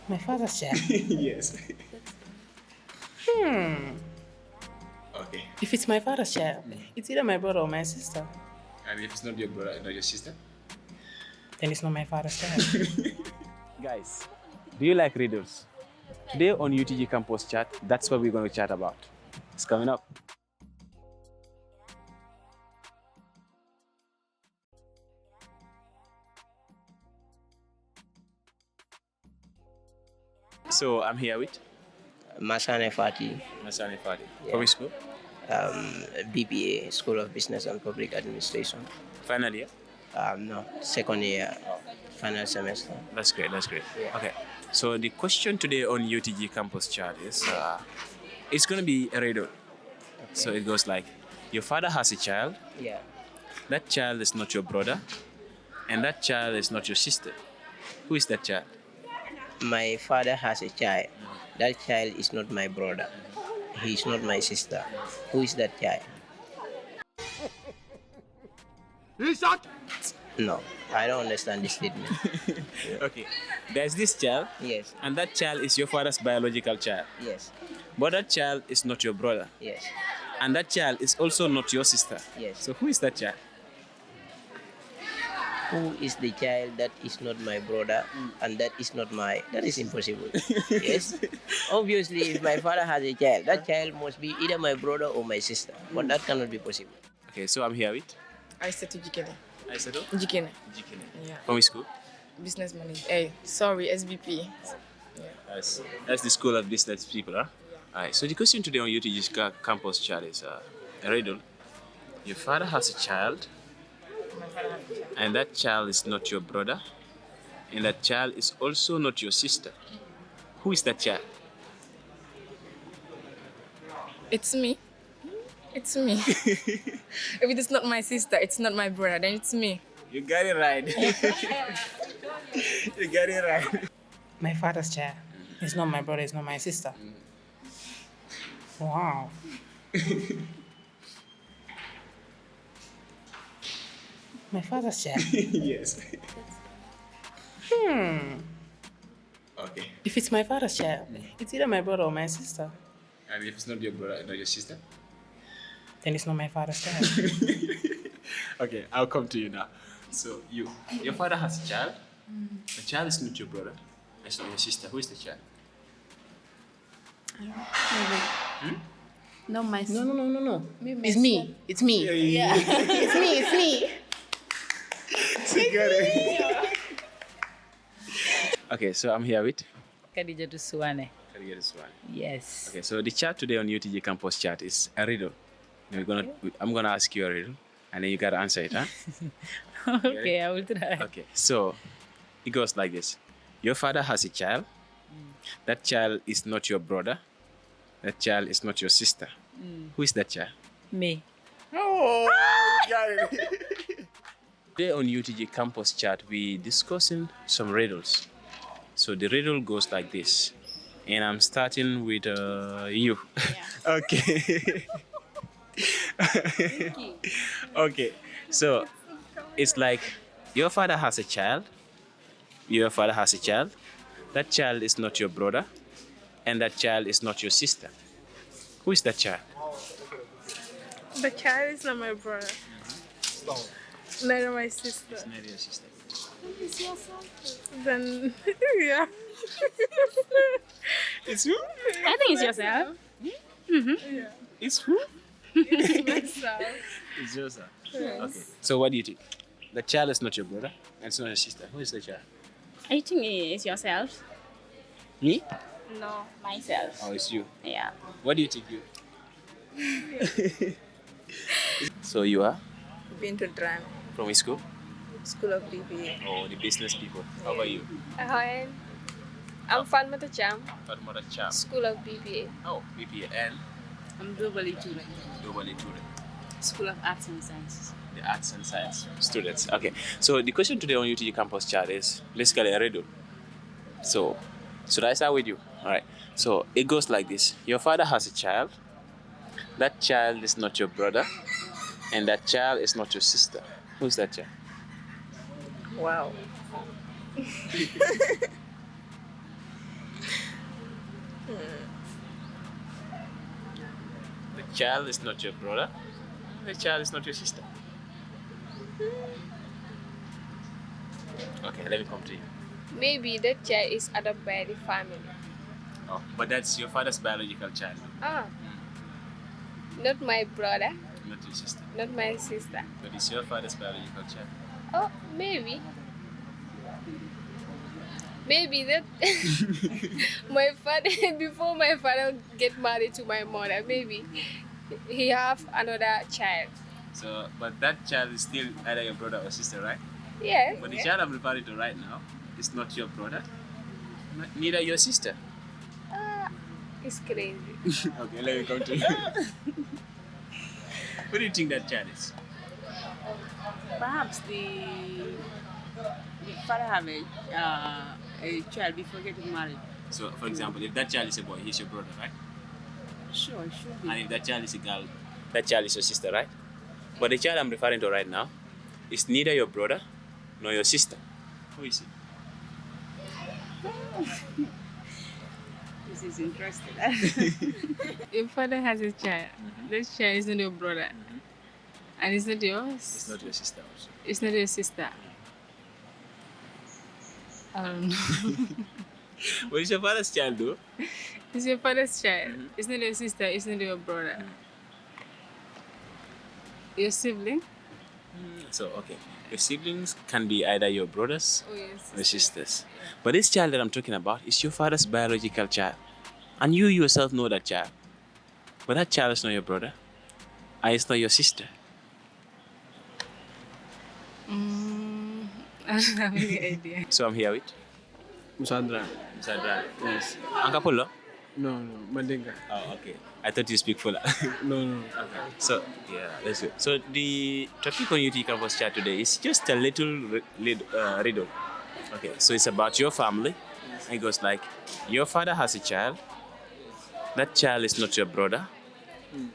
My father's child. Yes. Hmm. Okay. If it's my father's child, it's either my brother or my sister. And if it's not your brother, not your sister? Then it's not my father's child. Guys, do you like riddles? Today on UTG Campus Chat, that's what we're going to chat about. It's coming up. So I'm here with Masane Fati, Masani Fadi. Yeah. From which school? BPA, School of Business and Public Administration. Final year? No, second year, final semester. That's great, that's great. Yeah. Okay, so the question today on UTG Campus Chat is, it's going to be a riddle. So it goes like, your father has a child, Yeah. that child is not your brother, and that child is not your sister. Who is that child? My father has a child. That child is not my brother. He is not my sister. Who is that child? No, I don't understand this statement. Okay, there's this child, Yes, and that child is your father's biological child. yes, But that child is not your brother, yes, and that child is also not your sister. yes. So who is that child? Who is the child that is not my brother and that is not my... That is impossible. Yes. Obviously, if my father has a child, that child must be either my brother or my sister. But that cannot be possible. Okay, so I'm here with I said to Jikene. Aisato Jikene. Jikine. Yeah. From which school? Business manager. Hey, sorry, SBP. That's the School of Business people, huh? Alright, so the question today on UTG's campus chat is a riddle. Your father has a child, and that child is not your brother, and that child is also not your sister. Who is that child? It's me. It's me. If it is not my sister, it's not my brother, then it's me. You got it right. You got it right. My father's child. It's not my brother, it's not my sister. Wow. My father's child. Yes. Okay. If it's my father's child, it's either my brother or my sister. And if it's not your brother, not your sister? Then it's not my father's child. Okay, I'll come to you now. So your father has a child. The child is not your brother. It's not your sister. Who is the child? No, my No. It's me. It's me. Yeah. It's me. It's me. Okay, so I'm here with Khadija to Suwane. this one. Yes. Okay, so the chat today on UTG Campus Chat is a riddle. I'm gonna ask you a riddle, and then you gotta answer it, huh? Okay, I will try. Okay, so it goes like this: your father has a child. That child is not your brother. That child is not your sister. Who is that child? Me. Oh, got it. Today on UTG Campus Chat, we discussing some riddles. So the riddle goes like this, and I'm starting with you. Okay. Okay. So it's like your father has a child. Your father has a child. That child is not your brother, and that child is not your sister. Who is that child? The child is not my brother. Neither my sister. It's not your sister. Then, yeah. It's who? I think it's yourself. It's who? Myself. It's yourself. Okay. So what do you think? The child is not your brother, and it's not your sister. Who is the child? I think it's yourself. Me? No. Myself. Oh, it's you. Yeah. What do you think you? So you are Been to Dran. from which school? School of BPA. Oh, the business people. How about you? Hi. I'm Fatmata Cham. Fatmata Cham. School of BPA. Oh, BPA and I'm globally tutored. globally tutored. School of Arts and Sciences. The arts and science students. Okay. So the question today on UTG Campus Chat is basically a riddle. So should I start with you? All right. So it goes like this: your father has a child. That child is not your brother, and that child is not your sister. Who's that child? Wow. child is not your brother. The child is not your sister. Okay, let me come to you. Maybe that child is adopted by the family. Oh, but that's your father's biological child, Ah, not my brother, not your sister. not my sister. But it's your father's biological child. Oh, maybe. Maybe that my father before my father get married to my mother, maybe he have another child. So, but that child is still either your brother or sister, right? Yes. But the child I'm referring to right now is not your brother, neither your sister. It's crazy. Okay, let me come to you. What do you think that child is? Perhaps the father have a child before getting married. So, for example, if that child is a boy, he's your brother, right? Sure, it should be. And if that child is a girl, that child is your sister, right? But the child I'm referring to right now is neither your brother nor your sister. Who is it? This is interesting. Your father has a child. That child isn't your brother. And it's not yours. It's not your sister also. It's not your sister. I don't know. What is your father's child, though? It's your father's child. It's not your sister. It's not your brother. Your sibling? So, okay. Your siblings can be either your brothers Oh, yes. or your sisters. But this child that I'm talking about is your father's biological child. And you yourself know that child. But that child is not your brother. And it's not your sister. I don't have any idea. So I'm here with Musandra. Sandra. Yes. Ankapolo? No, Mandinga. Oh, okay. I thought you speak Fula. No. Okay. So, yeah, that's good. So, the topic on UT Campus Chat today is just a little riddle. Okay, so it's about your family. It goes like, your father has a child. That child is not your brother.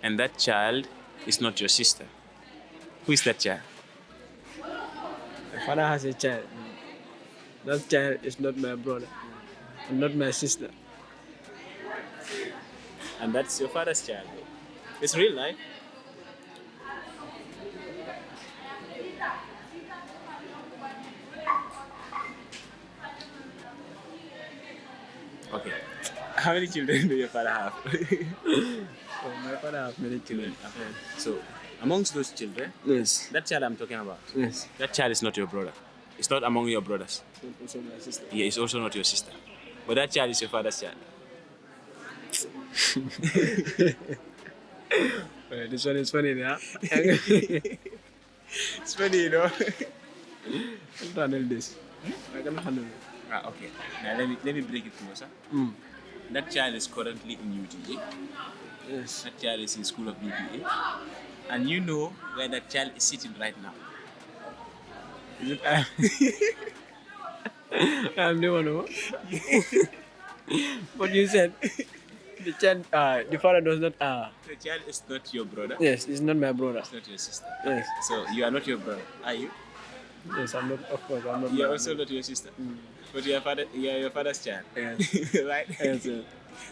And that child is not your sister. Who is that child? My father has a child. That child is not my brother. And not my sister. And that's your father's child. It's real life. Okay. How many children do your father have? Oh, my father has many children. Okay. So, amongst those children, Yes. that child I'm talking about, Yes. that child is not your brother. It's not among your brothers. Also my sister. Yeah, it's also not your sister. But that child is your father's child. Well, this one is funny now. It's funny, you know. I can handle this. I can handle it. Okay. Now let me break it closer. That child is currently in UTG. Yes. That child is in school of BBA. And you know where that child is sitting right now. Is it I'm the one who. But you said the child, the father does not. The child is not your brother. Yes, it's not my brother. It's not your sister. Yes. So you are not your brother, are you? Yes, I'm not. Of course, I'm not. You are my also brother. not your sister. But you are your father's child. Yes. Right? Yes, yes.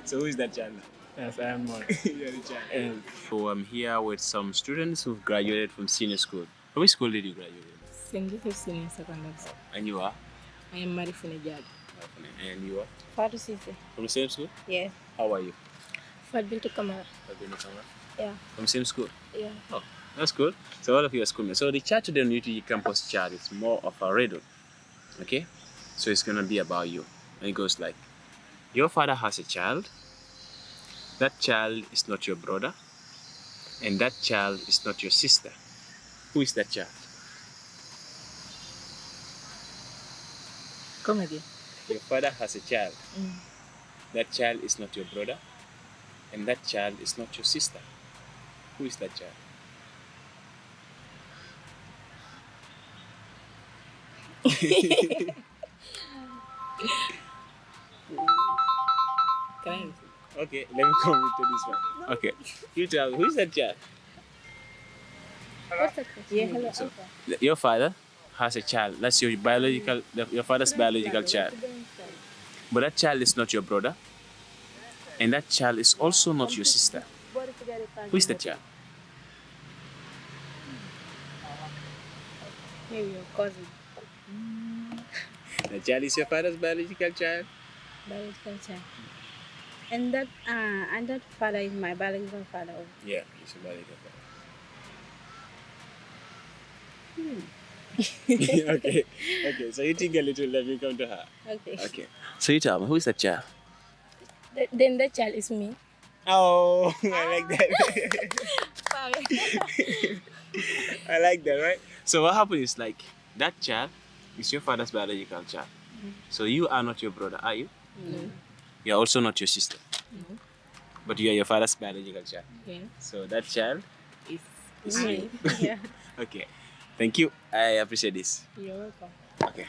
So who is that child now? Yes, I am one. You are the child. Yes. So I'm here with some students who've graduated from senior school. From which school did you graduate? St. Joseph Senior Secondary School. And you are? I am married for Nejad. And you are? Fatu Sise. From the same school? Yeah. How are you? Fat Bintu Kamara. Yeah. From the same school? Yeah. Oh, that's good. So all of you are schoolmates. So the chat today on UTG Campus Chat is more of a riddle. Okay? So it's gonna be about you. And it goes like, your father has a child. That child is not your brother. And that child is not your sister. Who is that child? Come again. Your father has a child. That child is not your brother. And that child is not your sister. Who is that child? Can I answer? Okay, let me come to this one. Okay, you tell me, who is that child? What's that? Yeah, hello. So, your father has a child. That's your your father's biological child. But that child is not your brother. And that child is also not your sister. Who is that child? Maybe your cousin. The child is your father's biological child. Biological child. And that father is my biological father. Yeah, he's your biological father. Okay. Okay. So you think a little. Let me come to her. Okay. Okay. So you tell me, who is that child? Then that child is me. Oh, I like that. Sorry. I like that, right? So what happened is like that child is your father's biological child. So you are not your brother, are you? No. You are also not your sister. No. But you are your father's biological child. Yeah. So that child is Me. you. Yeah. Okay. Thank you. I appreciate this. You're welcome. Okay.